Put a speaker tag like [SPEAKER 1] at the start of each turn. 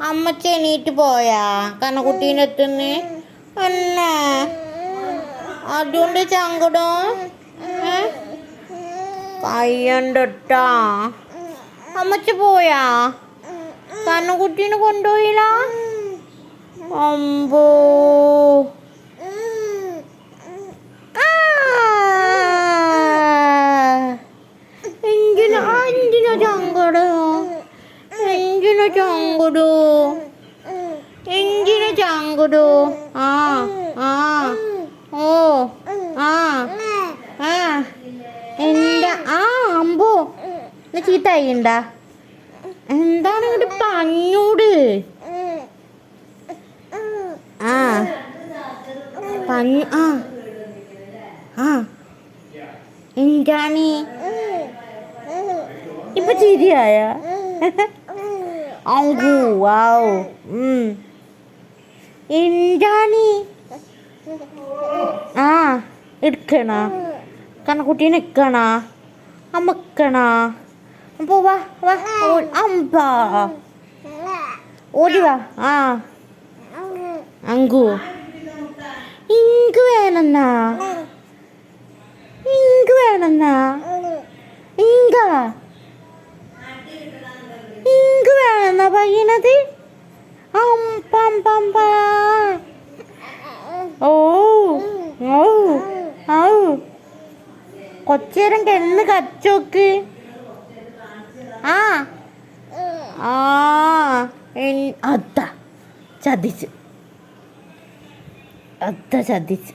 [SPEAKER 1] അമ്മച്ചി എണീറ്റ് പോയാ കണ്ണക്കുട്ടീൻ്റെ അടുത്തുനിന്ന് അന്നെ അതുകൊണ്ട് സങ്കടം കയ്യണ്ടട്ടാ. അമ്മച്ചി പോയാ കണ്ണക്കുട്ടീനെ കൊണ്ടുപോയില്ല. അമ്പോ എന്തിനാ സങ്കടോ എന്തിനാ സങ്കടോ എന്തിനാ സങ്കടോ. ആ ആ ഓ ആ ആ എന്താ ആ അമ്പോ ചീത്തായിണ്ടാ. എന്താണ് ഇങ്ങോട്ട് പഞ്ഞൂട്. ആ പഞ്ഞു ആ ആ എന്താണ് ഇപ്പൊ ചിരിയായ അങ്കു വാവ് എന്താണ് ആ എടുക്കണ കണ്ണക്കുട്ടീനെ എടുക്കണ അമ്മക്കണ. അപ്പോ വാ വാ അമ്പാ ഓടി വാ. ആ അങ്കു ഇങ്ക് വേണമെന്നാ ഇങ്ക് വേണമെന്നാ ഇങ്ക ഇങ്ക് വേണമെന്നാ പയ്യനത്. അമ്പമ്പ ഓ ഓ ഔ കൊച്ചേരം കെന്ന് കച്ചോക്ക്. ആ ആ അത്ത ചതിച്ച് അത്ത ചതിച്ച്.